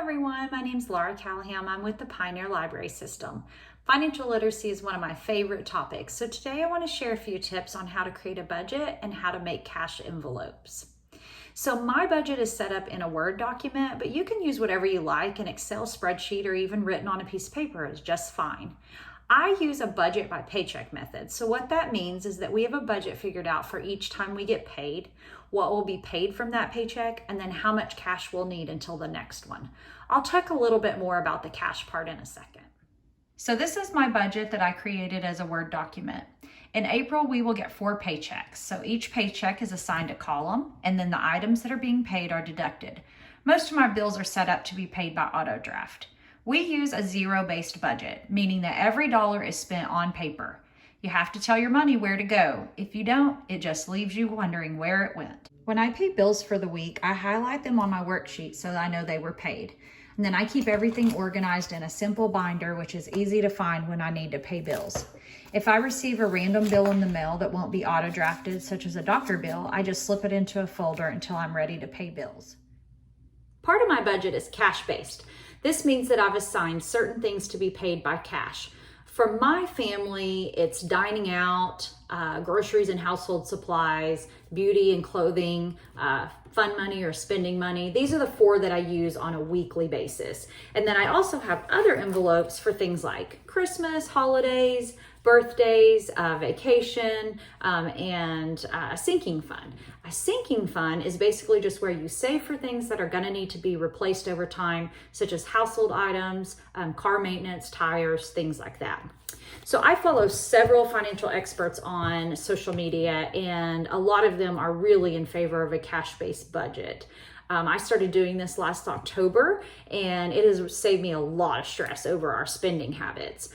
everyone, my name is Laura Callaham. I'm with the Pioneer Library System. Financial literacy is one of my favorite topics, so today I want to share a few tips on how to create a budget and how to make cash envelopes. So my budget is set up in a Word document, but you can use whatever you like. An Excel spreadsheet or even written on a piece of paper is just fine. I use a budget by paycheck method. So what that means is that we have a budget figured out for each time we get paid, what will be paid from that paycheck, and then how much cash we'll need until the next one. I'll talk a little bit more about the cash part in a second. So this is my budget that I created as a Word document. In April, we will get 4 paychecks. So each paycheck is assigned a column, and then the items that are being paid are deducted. Most of my bills are set up to be paid by auto draft. We use a zero-based budget, meaning that every dollar is spent on paper. You have to tell your money where to go. If you don't, it just leaves you wondering where it went. When I pay bills for the week, I highlight them on my worksheet so that I know they were paid. And then I keep everything organized in a simple binder, which is easy to find when I need to pay bills. If I receive a random bill in the mail that won't be auto-drafted, such as a doctor bill, I just slip it into a folder until I'm ready to pay bills. Part of my budget is cash-based. This means that I've assigned certain things to be paid by cash. For my family, it's dining out, groceries and household supplies, beauty and clothing, fun money or spending money. These are the 4 that I use on a weekly basis. And then I also have other envelopes for things like Christmas, holidays, birthdays, vacation, and a sinking fund. A sinking fund is basically just where you save for things that are going to need to be replaced over time, such as household items, car maintenance, tires, things like that. So I follow several financial experts on social media, and a lot of them are really in favor of a cash-based budget. I started doing this last October, and it has saved me a lot of stress over our spending habits.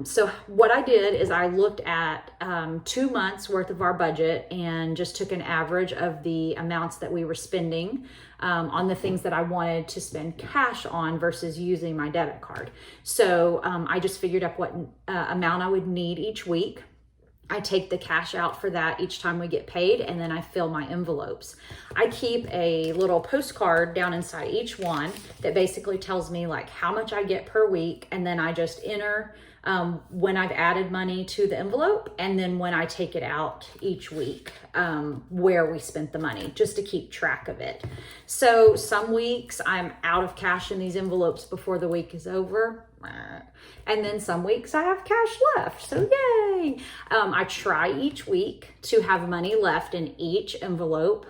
So what I did is I looked at 2 months worth of our budget and just took an average of the amounts that we were spending on the things that I wanted to spend cash on versus using my debit card. So I just figured up what amount I would need each week. I take the cash out for that each time we get paid, and then I fill my envelopes. I keep a little postcard down inside each one that basically tells me like how much I get per week, and then I just enter when I've added money to the envelope, and then when I take it out each week, where we spent the money, just to keep track of it. So some weeks I'm out of cash in these envelopes before the week is over. And then some weeks I have cash left, so yay! I try each week to have money left in each envelope,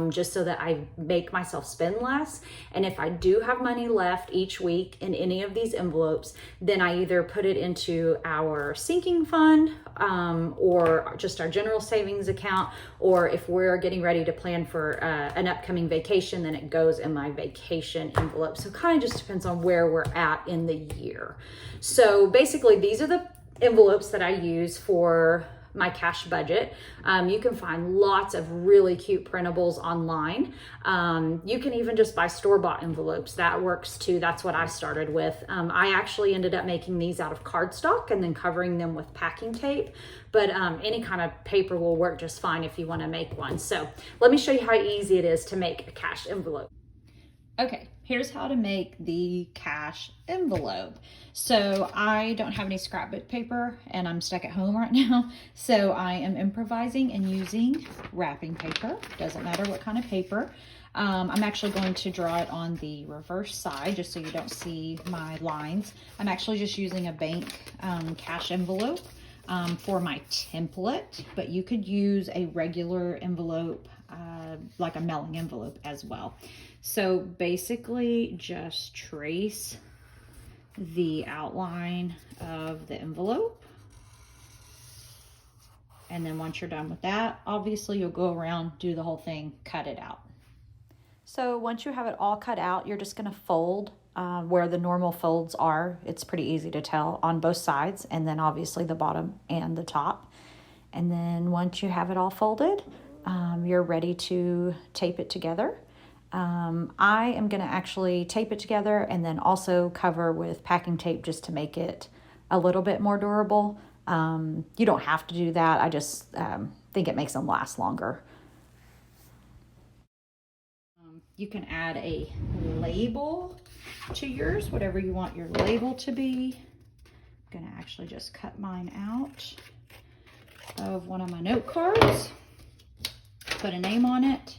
just so that I make myself spend less. And if I do have money left each week in any of these envelopes, then I either put it into our sinking fund, or just our general savings account, or if we're getting ready to plan for an upcoming vacation, then it goes in my vacation envelope. So it kind of just depends on where we're at in the year. So basically, these are the envelopes that I use for my cash budget. You can find lots of really cute printables online. You can even just buy store-bought envelopes. That works too. That's what I started with. I actually ended up making these out of cardstock and then covering them with packing tape. But any kind of paper will work just fine if you want to make one. So let me show you how easy it is to make a cash envelope. Okay, here's how to make the cash envelope. So I don't have any scrapbook paper and I'm stuck at home right now. So I am improvising and using wrapping paper. Doesn't matter what kind of paper. I'm actually going to draw it on the reverse side just so you don't see my lines. I'm actually just using a bank cash envelope for my template, but you could use a regular envelope, like a mailing envelope as well. So basically just trace the outline of the envelope. And then once you're done with that, obviously you'll go around, do the whole thing, cut it out. So once you have it all cut out, you're just gonna fold where the normal folds are. It's pretty easy to tell on both sides, and then obviously the bottom and the top. And then once you have it all folded, you're ready to tape it together. I am going to actually tape it together and then also cover with packing tape just to make it a little bit more durable. You don't have to do that. I just think it makes them last longer. You can add a label to yours, whatever you want your label to be. I'm gonna actually just cut mine out of one of my note cards, put a name on it,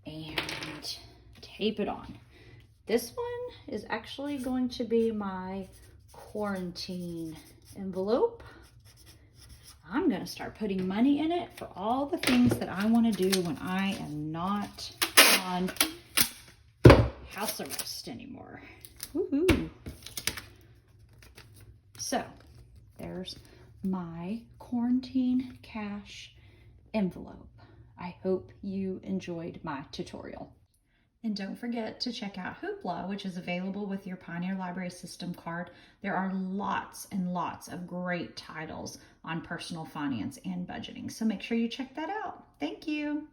and tape it on. This one is actually going to be my quarantine envelope. I'm gonna start putting money in it for all the things that I wanna do when I am not on house arrest anymore. Woohoo! So, there's my quarantine cash envelope. I hope you enjoyed my tutorial. And don't forget to check out Hoopla, which is available with your Pioneer Library System card. There are lots and lots of great titles on personal finance and budgeting, so make sure you check that out. Thank you.